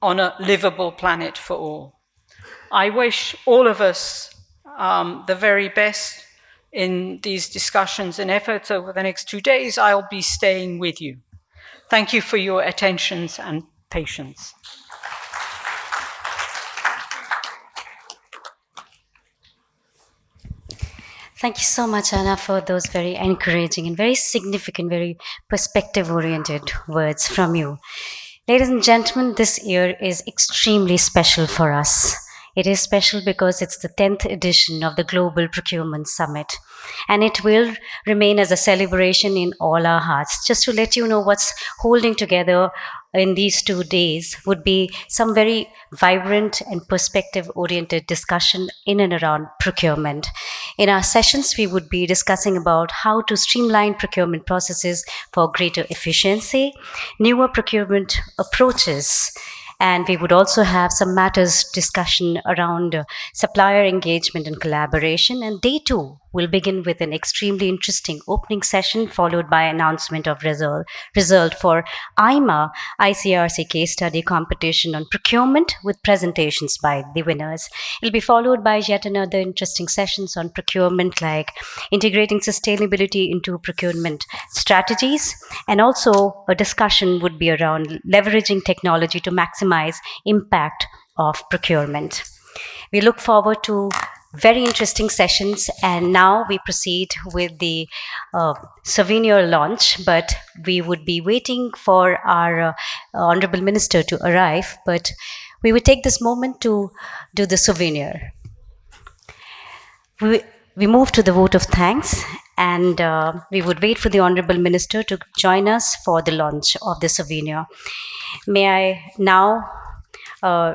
on a livable planet for all. I wish all of us the very best in these discussions and efforts over the next 2 days. I'll be staying with you. Thank you for your attention and patience. Thank you so much, Anna, for those very encouraging and very significant, very perspective-oriented words from you. Ladies and gentlemen, this year is extremely special for us. It is special because it's the 10th edition of the Global Procurement Summit, and it will remain as a celebration in all our hearts. Just to let you know what's holding together in these 2 days would be some very vibrant and perspective-oriented discussion in and around procurement. In our sessions, we would be discussing about how to streamline procurement processes for greater efficiency, newer procurement approaches, and we would also have some matters discussion around supplier engagement and collaboration. And day 2 will begin with an extremely interesting opening session, followed by announcement of result for AIMA ICRC case study competition on procurement with presentations by the winners. It will be followed by yet another interesting sessions on procurement, like integrating sustainability into procurement strategies. And also a discussion would be around leveraging technology to maximize impact of procurement. We look forward to very interesting sessions, and now we proceed with the souvenir launch, but we would be waiting for our Honorable Minister to arrive, but we would take this moment to do the souvenir. We move to the vote of thanks, and we would wait for the Honorable Minister to join us for the launch of the souvenir. May I now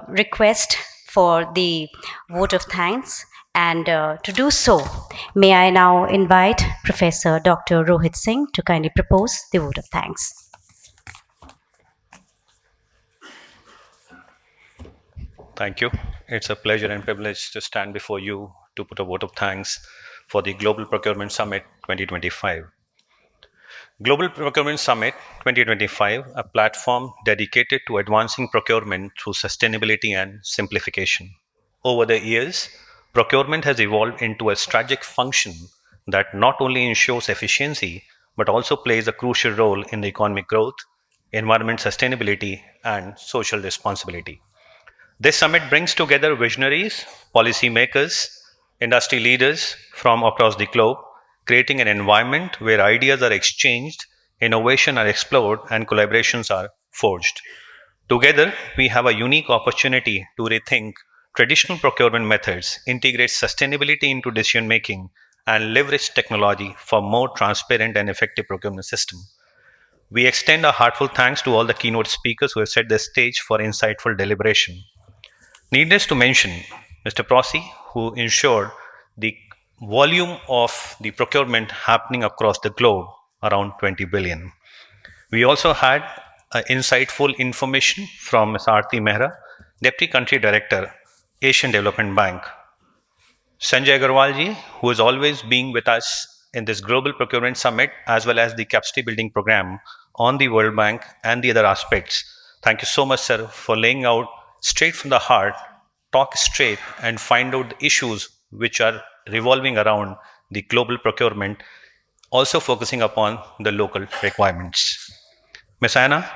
request for the vote of thanks, and to do so, may I now invite Professor Dr. Rohit Singh to kindly propose the vote of thanks. Thank you. It's a pleasure and privilege to stand before you to put a vote of thanks for the Global Procurement Summit 2025. Global Procurement Summit 2025, a platform dedicated to advancing procurement through sustainability and simplification. Over the years, procurement has evolved into a strategic function that not only ensures efficiency, but also plays a crucial role in the economic growth, environment sustainability, and social responsibility. This summit brings together visionaries, policymakers, industry leaders from across the globe, creating an environment where ideas are exchanged, innovation are explored, and collaborations are forged. Together, we have a unique opportunity to rethink traditional procurement methods, integrate sustainability into decision-making, and leverage technology for more transparent and effective procurement system. We extend our heartfelt thanks to all the keynote speakers who have set the stage for insightful deliberation. Needless to mention, Mr. Procee, who ensured the volume of the procurement happening across the globe, around 20 billion. We also had insightful information from Ms. Aarti Mehra, Deputy Country Director, Asian Development Bank. Sanjay Aggarwal ji, who is always being with us in this Global Procurement Summit, as well as the capacity building program on the World Bank and the other aspects. Thank you so much, sir, for laying out straight from the heart, talk straight, and find out the issues which are revolving around the global procurement, also focusing upon the local requirements. Ms. Anna,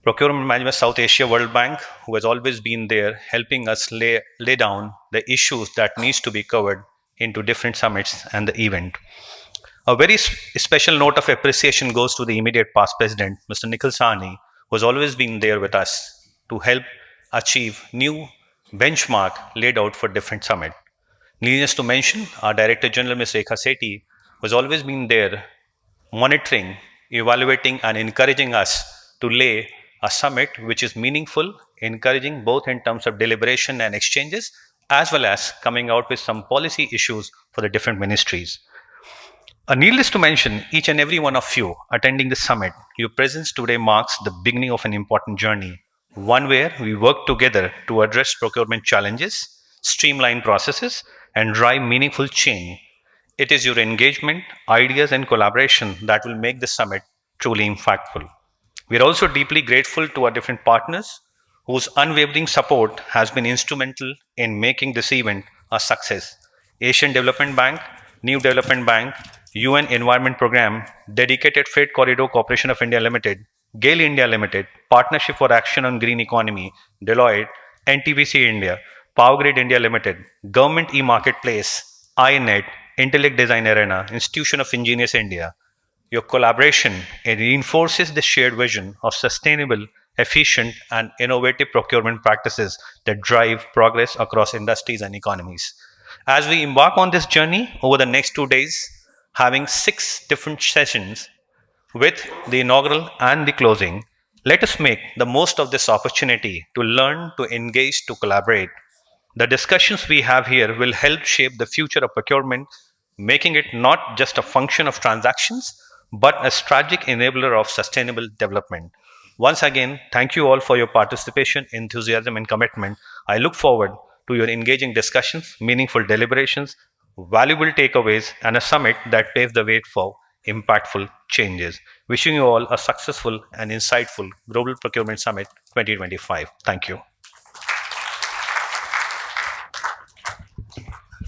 Procurement Manager, South Asia World Bank, who has always been there helping us lay down the issues that needs to be covered into different summits and the event. A very special note of appreciation goes to the immediate past president, Mr. Nikhil Sawhney, who has always been there with us to help achieve new benchmark laid out for different summit. Needless to mention, our Director General, Ms. Rekha Sethi, who has always been there monitoring, evaluating, and encouraging us to lay a summit which is meaningful, encouraging both in terms of deliberation and exchanges, as well as coming out with some policy issues for the different ministries. Needless to mention, each and every one of you attending the summit, your presence today marks the beginning of an important journey, one where we work together to address procurement challenges, streamline processes, and drive meaningful change. It is your engagement, ideas, and collaboration that will make the summit truly impactful. We are also deeply grateful to our different partners whose unwavering support has been instrumental in making this event a success. Asian Development Bank, New Development Bank, UN Environment Programme, Dedicated Freight Corridor Corporation of India Limited, GAIL India Limited, Partnership for Action on Green Economy, Deloitte, NTPC India, Power Grid India Limited, Government E-Marketplace, INET, Intellect Design Arena, Institution of Engineers India. Your collaboration reinforces the shared vision of sustainable, efficient, and innovative procurement practices that drive progress across industries and economies. As we embark on this journey over the next 2 days, having 6 different sessions with the inaugural and the closing, let us make the most of this opportunity to learn, to engage, to collaborate. The discussions we have here will help shape the future of procurement, making it not just a function of transactions, but a strategic enabler of sustainable development. Once again, thank you all for your participation, enthusiasm, and commitment. I look forward to your engaging discussions, meaningful deliberations, valuable takeaways, and a summit that paves the way for impactful changes. Wishing you all a successful and insightful Global Procurement Summit 2025. Thank you.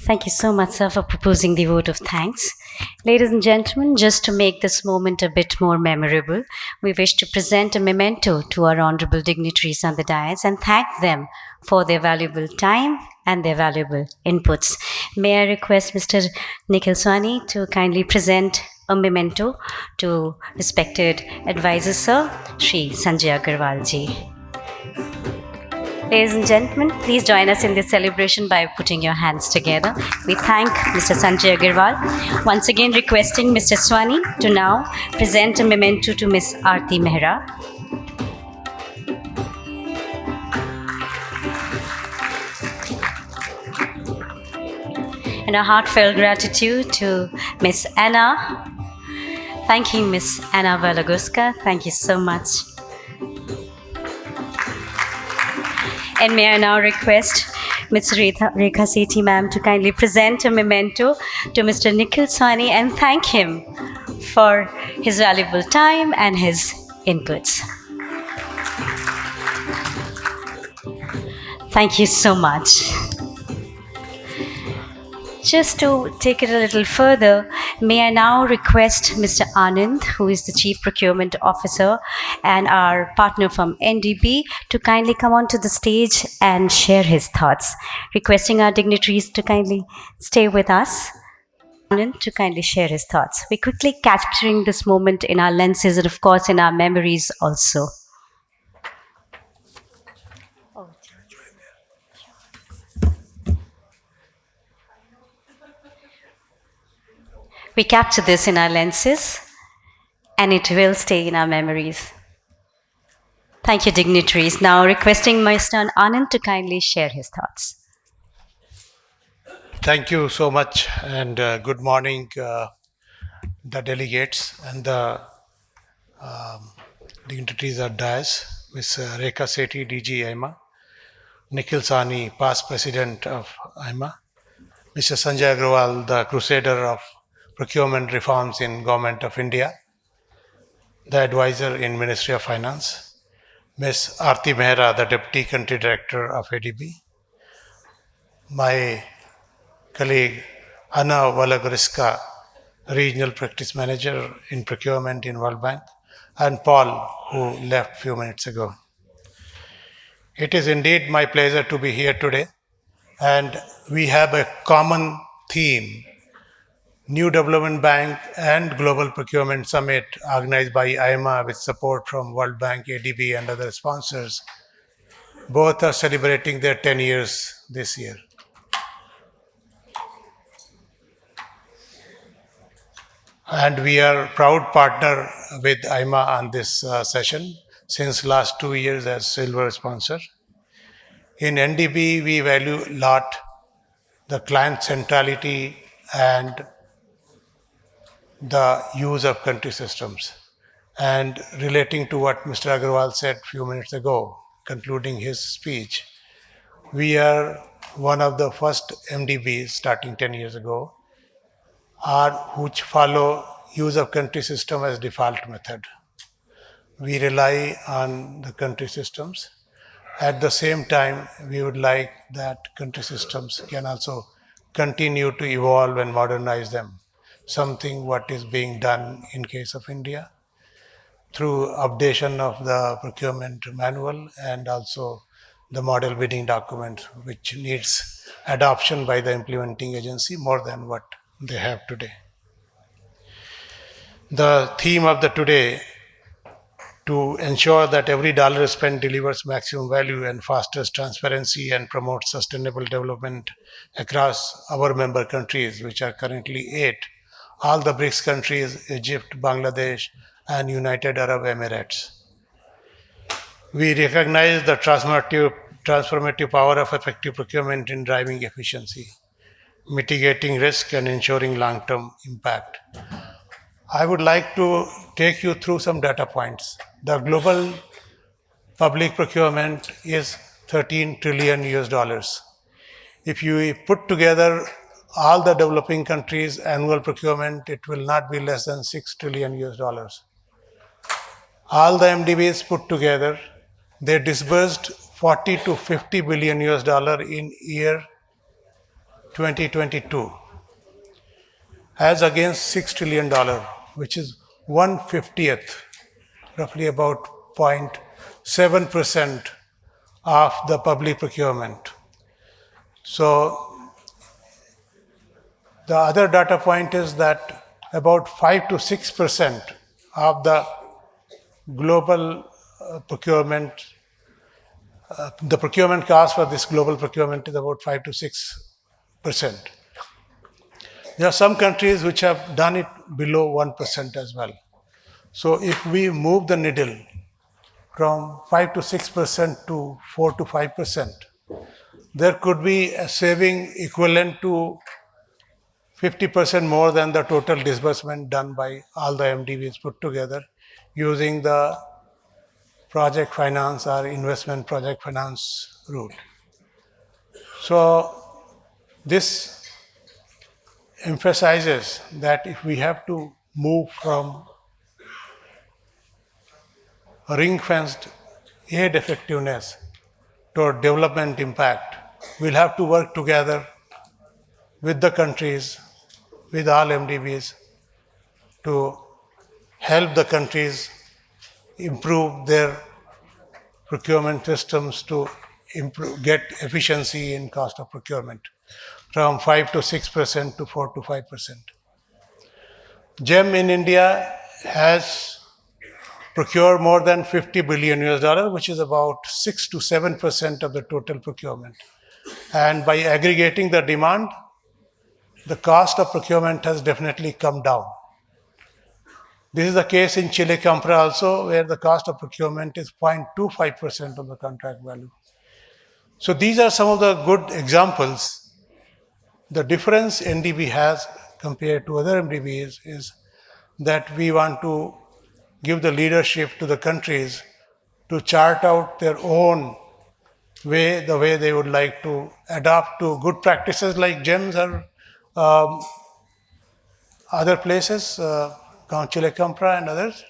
Thank you so much, sir, for proposing the vote of thanks. Ladies and gentlemen, just to make this moment a bit more memorable, we wish to present a memento to our honorable dignitaries on the dais and thank them for their valuable time and their valuable inputs. May I request Mr. Nikhil Sawhney to kindly present a memento to respected advisor, sir, Shri Sanjay Aggarwal ji. Ladies and gentlemen, please join us in this celebration by putting your hands together. We thank Mr. Sanjay Aggarwal. Once again, requesting Mr. Sawhney to now present a memento to Ms. Aarti Mehra. And a heartfelt gratitude to Ms. Anna. Thanking Ms. Anna L Wielogorska. Thank you so much. And may I now request Ms. Rekha Sethi ma'am to kindly present a memento to Mr. Nikhil Sawhney and thank him for his valuable time and his inputs. Thank you so much. Just to take it a little further, may I now request Mr. Anand, who is the Chief Procurement Officer and our partner from NDB, to kindly come onto the stage and share his thoughts. Requesting our dignitaries to kindly stay with us. Anand to kindly share his thoughts. We're quickly capturing this moment in our lenses and of course in our memories also. We capture this in our lenses, and it will stay in our memories. Thank you, dignitaries. Now requesting Mr. Anand to kindly share his thoughts. Thank you so much, and good morning, the delegates and the dignitaries at dais, Ms. Rekha Sethi, DG AIMA, Nikhil Sawhney, past president of AIMA, Mr. Sanjay Aggarwal, the crusader of procurement reforms in Government of India, the advisor in Ministry of Finance, Ms. Aarti Mehra, the Deputy Country Director of ADB, my colleague Anna Wielogorska, Regional Practice Manager in Procurement in World Bank, and Paul, who left a few minutes ago. It is indeed my pleasure to be here today, and we have a common theme, New Development Bank and Global Procurement Summit organized by AIMA with support from World Bank, ADB and other sponsors. Both are celebrating their 10 years this year. And we are proud partner with AIMA on this session since last 2 years as silver sponsor. In NDB, we value a lot the client centrality and the use of country systems. And relating to what Mr. Aggarwal said a few minutes ago, concluding his speech, we are one of the first MDBs starting 10 years ago which follow use of country system as default method. We rely on the country systems. At the same time, we would like that country systems can also continue to evolve and modernize them, something what is being done in case of India through updation of the procurement manual and also the model bidding document, which needs adoption by the implementing agency more than what they have today. The theme of the today, to ensure that every dollar spent delivers maximum value and fosters transparency and promotes sustainable development across our member countries, which are currently 8, all the BRICS countries, Egypt, Bangladesh, and United Arab Emirates. We recognize the transformative power of effective procurement in driving efficiency, mitigating risk, and ensuring long-term impact. I would like to take you through some data points. The global public procurement is $13 trillion US. If you put together all the developing countries' annual procurement, it will not be less than $6 trillion US. All the MDBs put together, they disbursed 40 to 50 billion US dollar in year 2022, as against $6 trillion, which is 1/50th, roughly about 0.7% of the public procurement. So the other data point is that about 5 to 6% of the global procurement, the procurement cost for this global procurement is about 5 to 6%. There are some countries which have done it below 1% as well. So if we move the needle from 5 to 6% to 4 to 5%, there could be a saving equivalent to 50% more than the total disbursement done by all the MDBs put together using the project finance or investment project finance route. So this emphasizes that if we have to move from ring-fenced aid effectiveness toward development impact, we'll have to work together with the countries, with all MDBs, to help the countries improve their procurement systems to get efficiency in cost of procurement from 5 to 6% to 4 to 5%. GEM in India has procured more than 50 billion US, which is about 6 to 7% of the total procurement. And by aggregating the demand, the cost of procurement has definitely come down. This is the case in Chile Compra also, where the cost of procurement is 0.25% of the contract value. So these are some of the good examples. The difference NDB has compared to other MDBs is that we want to give the leadership to the countries to chart out their own way, the way they would like to adapt to good practices like GEMS or other places, Chile Compra and others,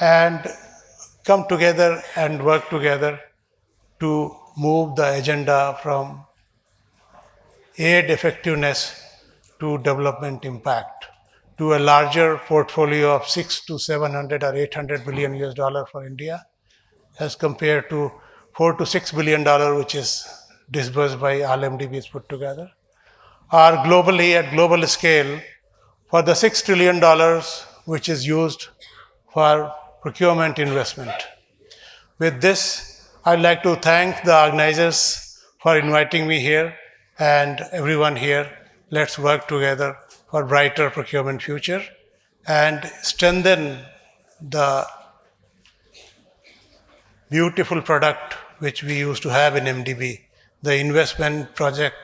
and come together and work together to move the agenda from aid effectiveness to development impact, to a larger portfolio of 6 to 700 or 800 billion US dollar for India, as compared to 4 to 6 billion dollar, which is disbursed by all MDBs put together, or globally at global scale for the $6 trillion which is used for procurement investment. With this, I'd like to thank the organizers for inviting me here and everyone here. Let's work together for brighter procurement future and strengthen the beautiful product which we used to have in MDB, the investment project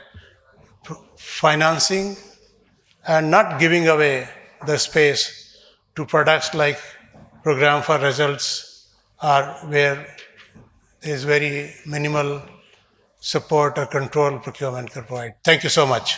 financing, and not giving away the space to products like program for results, or where there is very minimal support or control procurement can provide. Thank you so much.